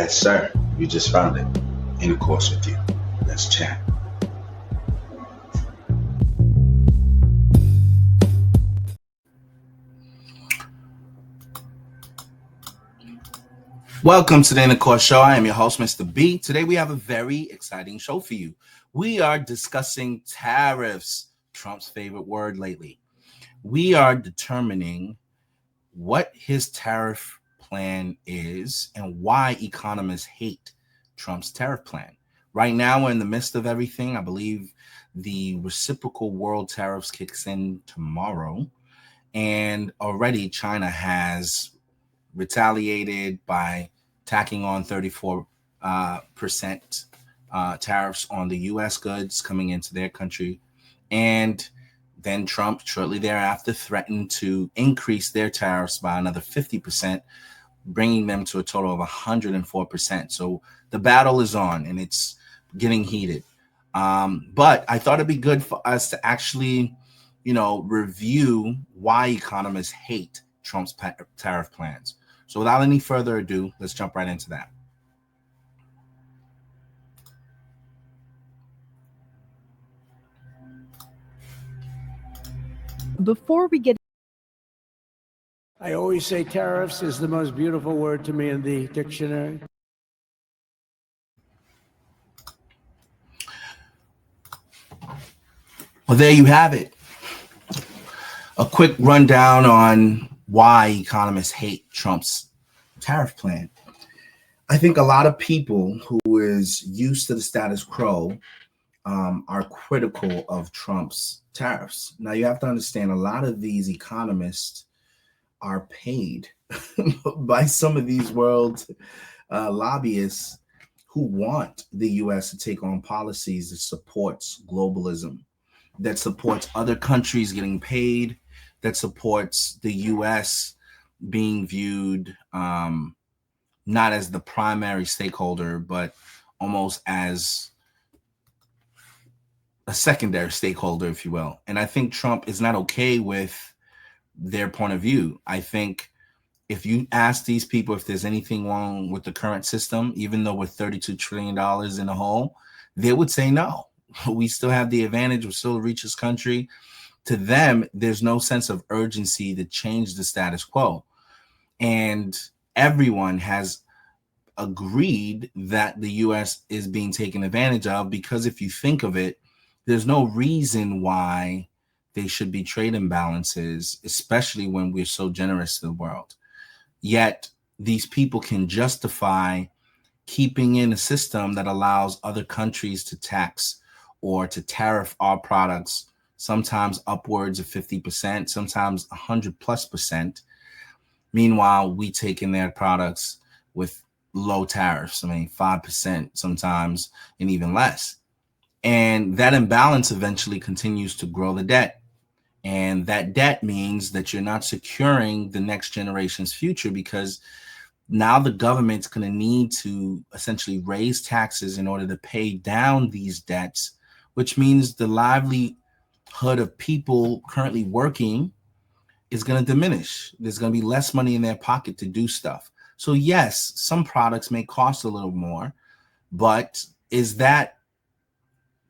Yes, sir. You just found it. In course with you. Let's chat. Welcome to the In the Course Show. I am your host, Mr. B. Today we have a very exciting show for you. We are discussing tariffs, Trump's favorite word lately. We are determining what his tariff plan is and why economists hate Trump's tariff plan. Right now, we're in the midst of everything. I believe the reciprocal world tariffs kicks in tomorrow. And already China has retaliated by tacking on 34% tariffs on the U.S. goods coming into their country. And then Trump shortly thereafter threatened to increase their tariffs by another 50%, bringing them to a total of 104%. So the battle is on and it's getting heated. But I thought it'd be good for us to actually, review why economists hate Trump's tariff plans. So without any further ado, let's jump right into that. Before we get I always say tariffs is the most beautiful word to me in the dictionary. Well, there you have it. A quick rundown on why economists hate Trump's tariff plan. I think a lot of people who is used to the status quo are critical of Trump's tariffs. Now, you have to understand a lot of these economists are paid by some of these world lobbyists who want the U.S. to take on policies that supports globalism, that supports other countries getting paid, that supports the U.S. being viewed not as the primary stakeholder, but almost as a secondary stakeholder, if you will. And I think Trump is not okay with their point of view. I think if you ask these people if there's anything wrong with the current system, even though we're $32 trillion in the hole, they would say no. We still have the advantage. We're still the richest country. To them, there's no sense of urgency to change the status quo. And everyone has agreed that the U.S. is being taken advantage of, because if you think of it, there's no reason why they should be trade imbalances, especially when we're so generous to the world. Yet these people can justify keeping in a system that allows other countries to tax or to tariff our products, sometimes upwards of 50%, sometimes 100+%. Meanwhile, we take in their products with low tariffs. 5% sometimes, and even less. And that imbalance eventually continues to grow the debt. And that debt means that you're not securing the next generation's future, because now the government's going to need to essentially raise taxes in order to pay down these debts, which means the livelihood of people currently working is going to diminish. There's going to be less money in their pocket to do stuff. So yes, some products may cost a little more, but is that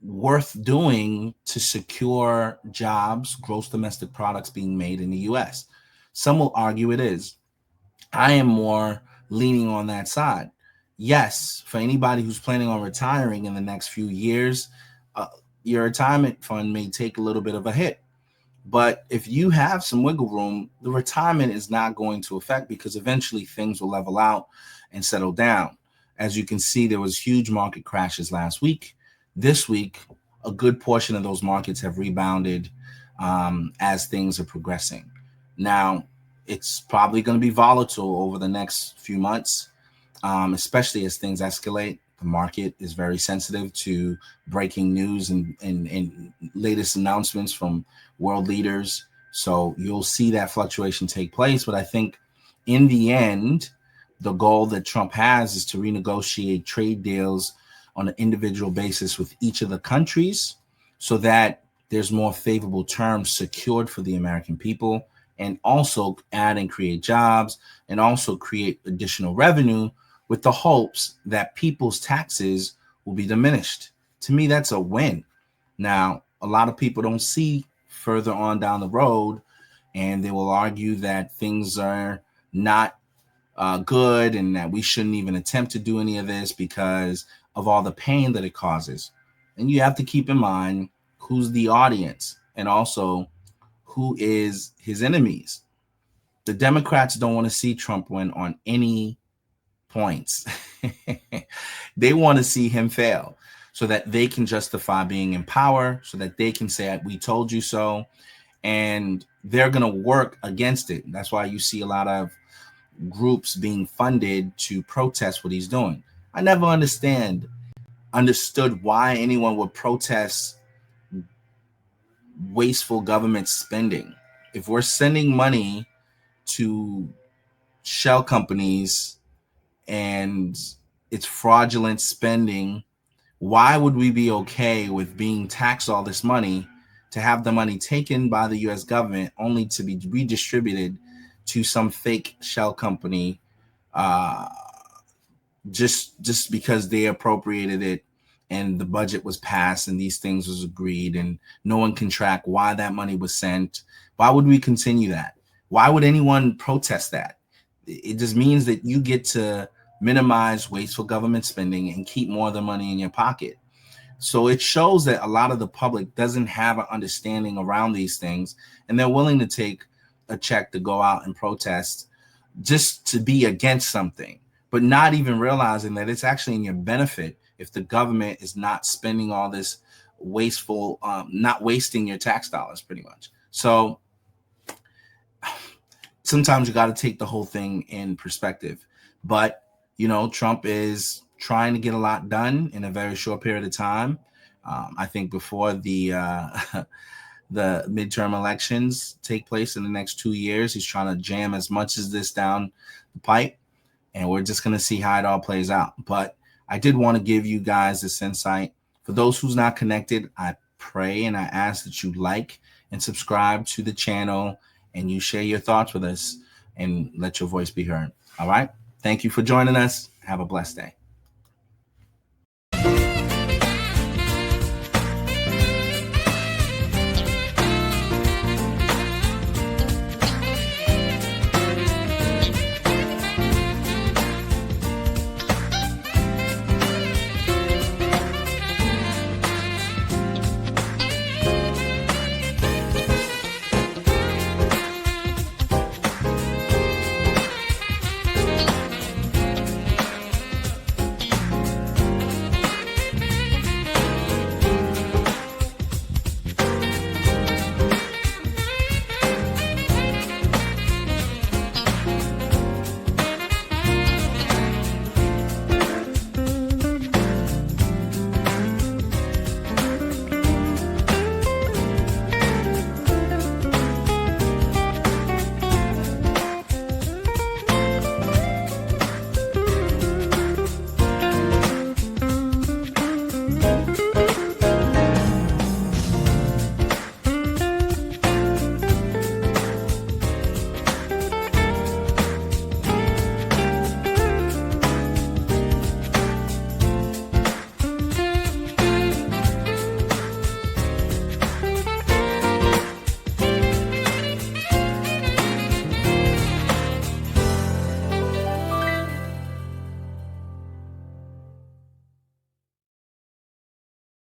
worth doing to secure jobs, gross domestic products being made in the U.S.? Some will argue it is. I am more leaning on that side. Yes, for anybody who's planning on retiring in the next few years, your retirement fund may take a little bit of a hit. But if you have some wiggle room, the retirement is not going to affect, because eventually things will level out and settle down. As you can see, there was huge market crashes last week. This week, a good portion of those markets have rebounded as things are progressing. Now, it's probably going to be volatile over the next few months, especially as things escalate. The market is very sensitive to breaking news and latest announcements from world leaders. So you'll see that fluctuation take place. But I think in the end, the goal that Trump has is to renegotiate trade deals on an individual basis with each of the countries, so that there's more favorable terms secured for the American people, and also add and create jobs, and also create additional revenue with the hopes that people's taxes will be diminished. To me, that's a win. Now, a lot of people don't see further on down the road, and they will argue that things are not good and that we shouldn't even attempt to do any of this because of all the pain that it causes. And you have to keep in mind who's the audience and also who is his enemies. The Democrats don't want to see Trump win on any points. They want to see him fail so that they can justify being in power, so that they can say, we told you so. And they're going to work against it. That's why you see a lot of groups being funded to protest what he's doing. I never understood why anyone would protest wasteful government spending. If we're sending money to shell companies and it's fraudulent spending, why would we be okay with being taxed all this money to have the money taken by the US government only to be redistributed to some fake shell company uh, just because they appropriated it and the budget was passed and these things was agreed and no one can track why that money was sent? Why would we continue that? Why would anyone protest that? It just means that you get to minimize wasteful government spending and keep more of the money in your pocket. So it shows that a lot of the public doesn't have an understanding around these things, and they're willing to take a check to go out and protest just to be against something, but not even realizing that it's actually in your benefit if the government is not spending all this wasteful, not wasting your tax dollars pretty much. So sometimes you got to take the whole thing in perspective. But, Trump is trying to get a lot done in a very short period of time. I think before the the midterm elections take place in the next 2 years, he's trying to jam as much as this down the pipe. And we're just going to see how it all plays out. But I did want to give you guys this insight. For those who's not connected, I pray and I ask that you like and subscribe to the channel and you share your thoughts with us and let your voice be heard. All right. Thank you for joining us. Have a blessed day.